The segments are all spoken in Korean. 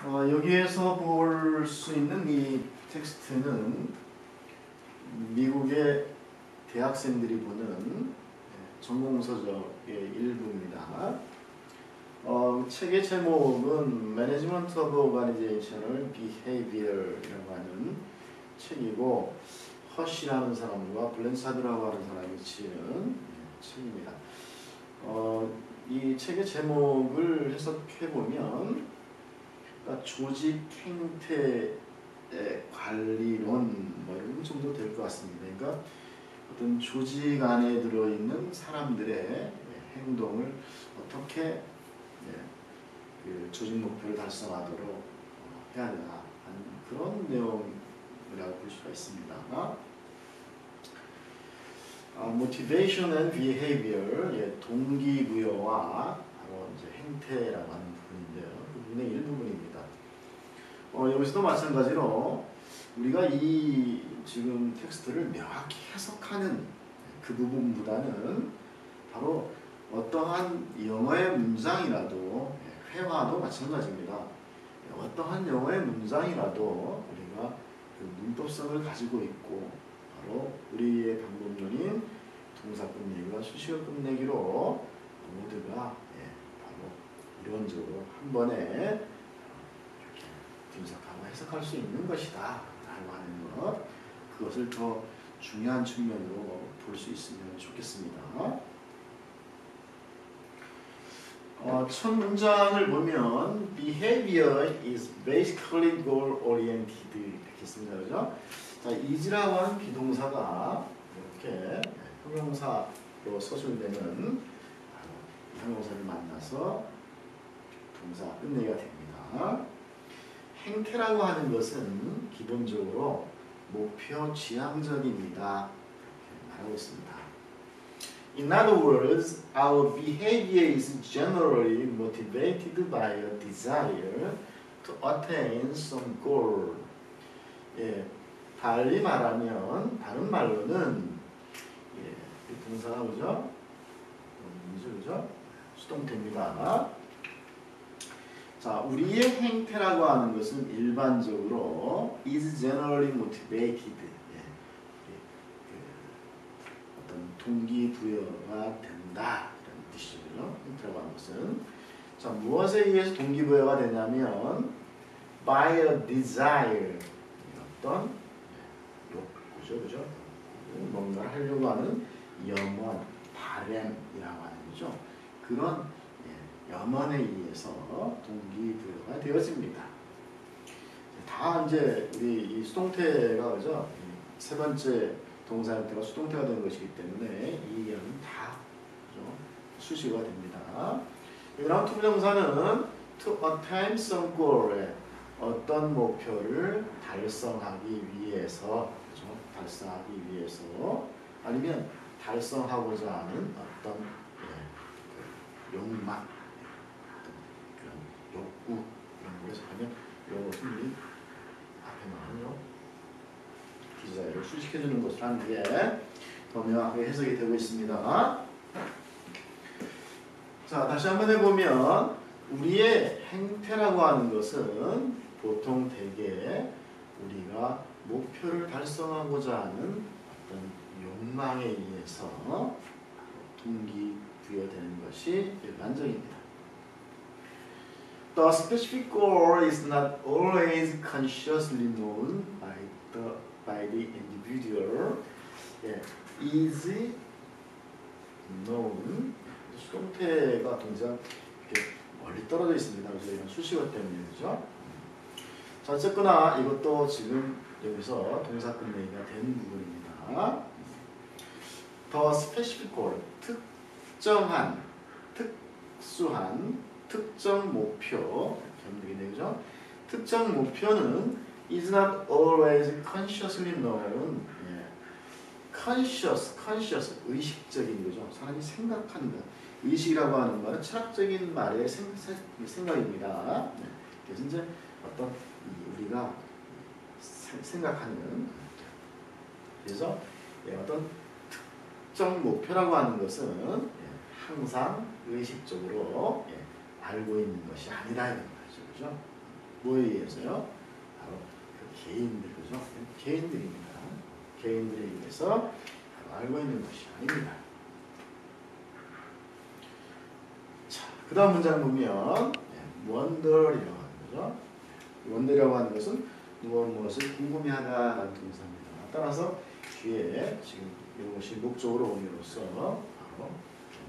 여기에서 볼 수 있는 이 텍스트는 미국의 대학생들이 보는 전공서적의 일부입니다. 책의 제목은 Management of Organizational Behavior이라고 하는 책이고, 허시라는 사람과 블랜사드라고 하는 사람이 지은 책입니다. 이 책의 제목을 해석해보면 조직 행태 관리론 이런 정도 될 것 같습니다. 그러니까 어떤 조직 안에 들어있는 사람들의 행동을 어떻게 그 조직 목표를 달성하도록 해야 되나 하는 그런 내용이라고 볼 수가 있습니다. Motivation and Behavior, 동기부여와 바로 이제 행태라고 하는 부분인데요. 그 부분의 일부분입니다. 여기서도 마찬가지로 우리가 이 지금 텍스트를 명확히 해석하는 그 부분보다는 바로 어떠한 영어의 문장이라도, 회화도 마찬가지입니다. 어떠한 영어의 문장이라도 우리가 그 문법성을 가지고 있고, 바로 우리의 방법론인 동사 끝내기와 수식어 끝내기로 모두가 바로 이론적으로 한 번에 이렇게 분석하고 해석할 수 있는 것이다 라고 하는 것, 그것을 더 중요한 측면으로 볼 수 있으면 좋겠습니다. 첫 문장을 보면 Behavior is basically goal-oriented 이렇게 했습니다. 그죠? 자, is라고 하는 비동사가 이렇게 형용사로 서술되는 형용사를 만나서 동사 끝내기가 됩니다. 행태라고 하는 것은 기본적으로 목표 지향적입니다. 이렇게 말하고 있습니다. In other words, our behavior is generally motivated by a desire to attain some goal. 달리 말하면, 다른 말로는, 이 동사가 그죠? 그죠? 수동태입니다. 자, 우리의 행태라고 하는 것은 일반적으로 is generally motivated. 어떤 동기부여가 된다. 이런 뜻이죠. 행태라고 하는 것은. 자, 무엇에 의해서 동기부여가 되냐면, by a desire. 어떤 그죠? 뭔가를 하려고 하는 염원, 바램이라고 하는 거죠. 그런 염원에 의해서 동기부여가 되어집니다. 다 이제 우리 이 수동태가 그죠? 세 번째 동사 형태가 수동태가 되는 것이기 때문에 이 얘기는 다 그죠? 수식어가 됩니다. 그다음 투부정사는 to attain some goal, 어떤 목표를 달성하기 위해서, 그죠? 달성하기 위해서, 아니면 달성하고자 하는 어떤 욕망, 어떤 그런 욕구, 이런 것을 하면 이것은 우리 앞에 나오는 디자이를 수식해주는 것을 하는 게 더 명확하게 해석이 되고 있습니다. 자, 다시 한번 해보면 우리의 행태라고 하는 것은 보통 대개 우리가 목표를 달성하고자 하는 어떤 욕망에 의해서 동기부여되는 것이 일반적입니다. The specific goal is not always consciously known by the individual. is known. 수동태가 동작 이렇게 멀리 떨어져 있습니다. 그래서 이런 수식어 때문에 그죠? 자, 어쨌거나 이것도 지금 여기서 동사 끝내기가 되는 부분입니다. The specific goal, 특정한, 특수한, 특정 목표, 그죠? 특정 목표는 is not always consciously known. conscious, 의식적인 거죠. 사람이 생각하는 것. 의식이라고 하는 것은 철학적인 말의 생각입니다. 그래서 이제 어떤 우리가 생각하는, 그래서 어떤 특정 목표라고 하는 것은 항상 의식적으로 알고 있는 것이 아니다 이런 거죠. 그죠? 뭐에 의해서요? 바로 그 개인들, 그죠? 개인들입니다. 개인들에 의해서 알고 있는 것이 아닙니다. 자, 그 다음 문장을 보면 wonder이라고 하는 거죠. wonder이라고 하는 것은 무엇을 궁금해하다라는 동사입니다. 따라서 뒤에 지금 이것이 목적으로 옴으로써 바로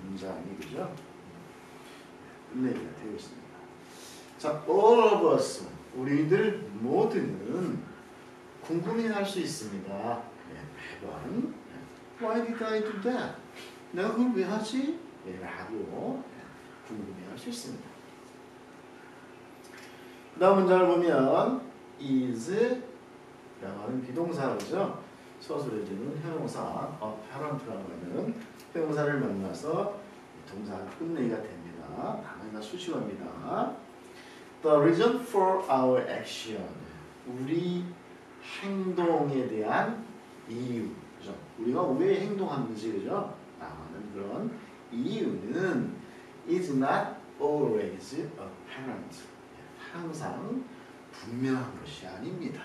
문장이 그죠? 끝내기가 되어 있습니다. 자, all of us, 우리들 모두는 궁금해할 수 있습니다. 매번 Why did I do that? 내가 그걸 왜 하지? 라고 궁금해할 수 있습니다. 그 다음 문장을 보면 is 라고 하는 비동사죠. 서술에 주는 형용사 apparent라고 하는 형용사를 만나서 동사가 끝내기가 됩니다. 단어가 수식어입니다. The reason for our action, 우리 행동에 대한 이유, 그죠? 우리가 왜 행동하는지, 그죠? 라는 그런 이유는 is not always apparent. 항상 분명한 것이 아닙니다.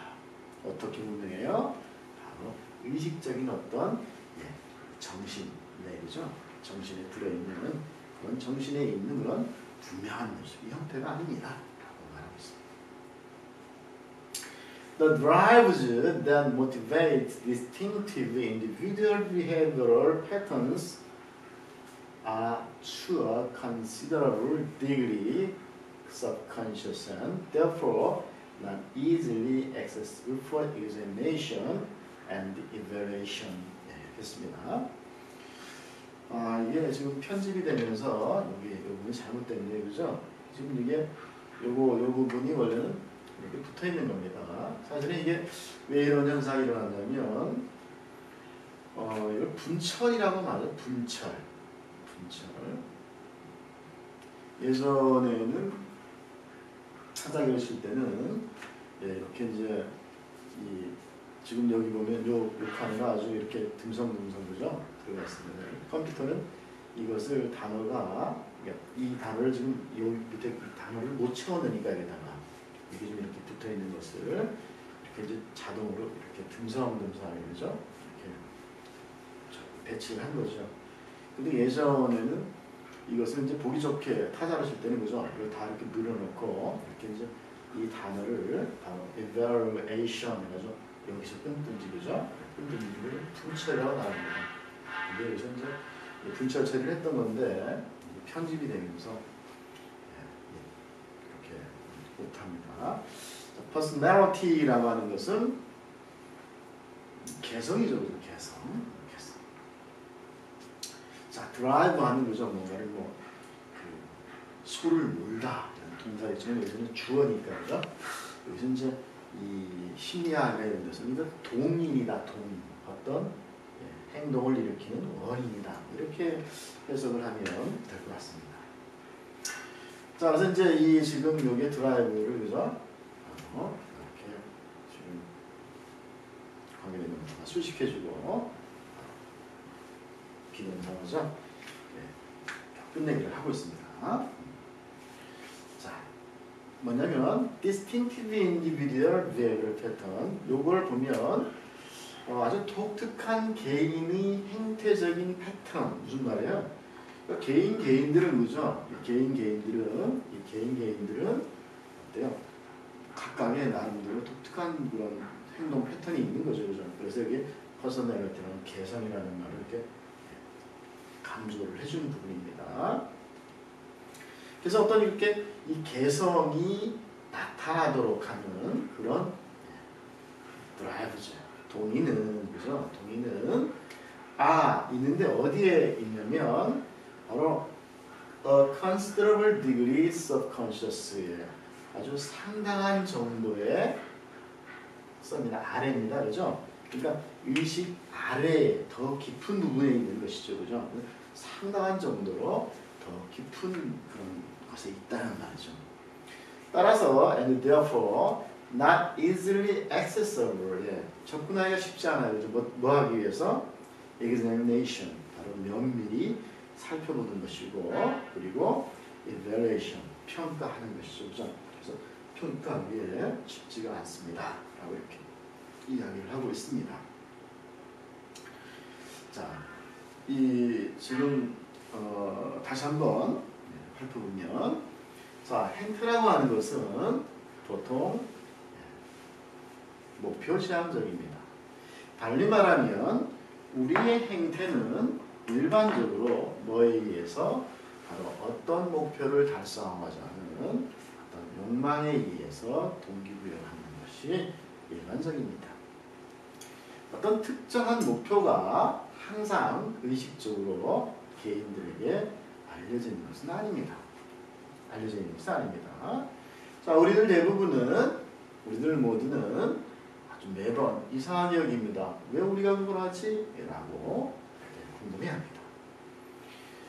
어떻게 분명해요? 바로 의식적인 어떤 정신, 그죠? 정신에 들어있는 그런 정신에 있는 그런 분명한 모습, 이 형태가 아닙니다. 라고 말하고 있습니다. The drives that motivate distinctive individual behavioral patterns are to a considerable degree subconscious and therefore not easily accessible for examination and evaluation. 했습니다. 이게 지금 편집이 되면서 여기 이 부분이 잘못됐네요, 그죠? 지금 이게 요 부분이 원래는 이렇게 붙어 있는 겁니다. 사실은 이게 왜 이런 현상이 일어났냐면 이걸 분철이라고 말해요. 분철. 예전에는 찾아계실 때는 이렇게 이제 지금 여기 보면 요 칸에가 아주 이렇게 듬성듬성 그죠? 들어가 있습니다. 컴퓨터는 이것을 단어가 이 단어를 지금 요 밑에 이 단어를 못 채워넣으니까 여기다가 이게 좀 이렇게 붙어 있는 것을 이렇게 이제 자동으로 이렇게 듬성듬성하게 그죠? 이렇게 배치를 한 거죠. 근데 예전에는 이것을 이제 보기 좋게 타자로 칠 때는 그죠? 이걸 다 이렇게 늘어놓고 이렇게 이제 이 단어를 바로 evaluation 해가지고 여기서 끊든지 그죠? 끊든지를 분철이라고 나옵니다. 근데 여기서 이제 분철 처리를 했던 건데 편집이 되면서 이렇게 못합니다. personality라고 하는 것은 개성이죠, 그죠? 개성. 자, 드라이브 하는 거죠. 뭔가를 술을 몰다 이런 동사 있지만 여기서는 주어니까 그죠? 여기서 이제 이 심리학이나 이런 데서는 이거 동인이다, 동인. 어떤 행동을 일으키는 원인이다. 이렇게 해석을 하면 될 것 같습니다. 자, 그래서 이제 이 지금 여기에 드라이브를 그죠? 이렇게 지금 관계되는 거 수식해주고 비동사죠. 끝내기를 하고 있습니다. 자, 뭐냐면 distinctive individual behavior pattern. 요걸 보면 아주 독특한 개인의 행태적인 패턴. 무슨 말이에요? 그러니까 개인들은 그죠? 개인들은 어때요? 각각의 나름대로 독특한 그런 행동 패턴이 있는 거죠, 그죠? 그래서 여기 퍼스널리티라는 개성이라는 말을 이렇게 강조를 해주는 부분입니다. 그래서 어떤 이렇게 이 개성이 나타나도록 하는 그런 드라이브죠. 동의는 그죠? 동의는 있는데 어디에 있냐면 바로 a considerable degree subconscious에 아주 상당한 정도의 썸이나 아래입니다, 그죠? 그러니까 의식 아래에 더 깊은 부분에 있는 것이죠, 그죠? 상당한 정도로 더 깊은 그런 것에 있다는 말이죠. 따라서 and therefore not easily accessible. 접근하기가 쉽지 않아요. 뭐 하기 위해서? examination, 바로 면밀히 살펴보는 것이고, 그리고 evaluation, 평가하는 것이죠. 그죠? 그래서 평가하기에 쉽지가 않습니다. 라고 이렇게 이야기를 하고 있습니다. 자, 지금 다시 한번 살펴보면, 자, 행태라고 하는 것은 보통 목표 지향적입니다. 달리 말하면 우리의 행태는 일반적으로 뭐에 의해서 바로 어떤 목표를 달성하고자 하는 어떤 욕망에 의해서 동기부여하는 것이 일반적입니다. 어떤 특정한 목표가 항상 의식적으로 개인들에게 알려져 있는 것은 아닙니다. 알려져 있는 것은 아닙니다. 자, 우리들 모두는 아주 매번 이상하게 여깁니다. 왜 우리가 그걸 하지? 라고 궁금해합니다.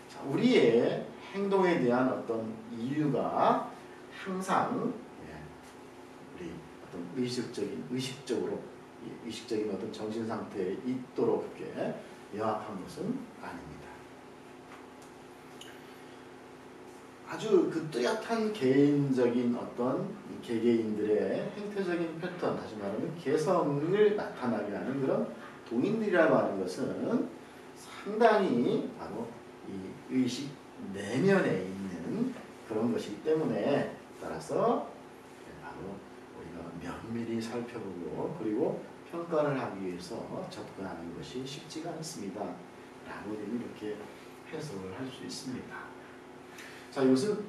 자, 우리의 행동에 대한 어떤 이유가 항상 우리 어떤 의식적인 어떤 정신 상태에 있도록 명확한 것은 아닙니다. 아주 그 뚜렷한 개인적인 어떤 개개인들의 행태적인 패턴, 다시 말하면 개성을 나타나게 하는 그런 동인들이라고 하는 것은 상당히 바로 이 의식 내면에 있는 그런 것이기 때문에, 따라서 바로 우리가 면밀히 살펴보고 그리고 평가를 하기 위해서 접근하는 것이 쉽지가 않습니다. 라고 이렇게 해석을 할 수 있습니다. 자, 이것은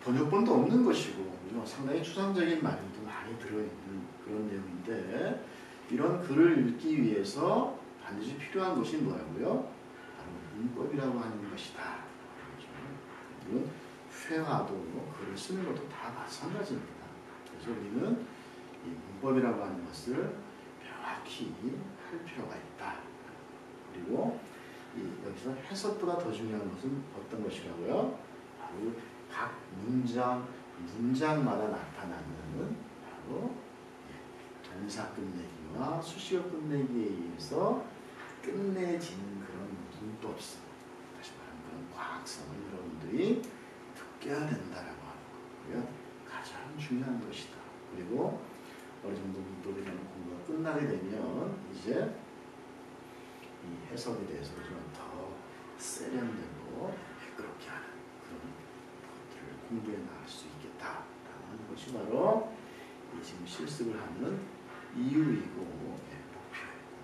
번역본도 없는 것이고 상당히 추상적인 말들도 많이 들어있는 그런 내용인데, 이런 글을 읽기 위해서 반드시 필요한 것이 뭐라고요? 바로 문법이라고 하는 것이다. 물론 회화도 글을 쓰는 것도 다 마찬가지입니다. 그래서 우리는 이 문법이라고 하는 것을 명확히 할 필요가 있다. 그리고 여기서 해석보다 더 중요한 것은 어떤 것이라고요? 바로 각 문장마다 나타나는 바로 동사 끝내기와 수식어 끝내기에 의해서 끝내지는 그런 문법성, 다시 말하면 그런 과학성을 여러분들이 느껴야 된다라고 하는 거고요. 가장 중요한 것이다. 그리고 어느 정도 문법에 대한 공부가 끝나게 되면 이제 이 해석에 대해서 좀 더 세련되고 매끄럽게 하는 그런 것들을 공부해 나갈 수 있겠다라는 것이 바로 지금 실습을 하는 이유이고 목표인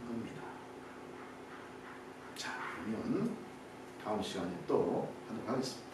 겁니다. 자, 그러면 다음 시간에 또 하도록 하겠습니다.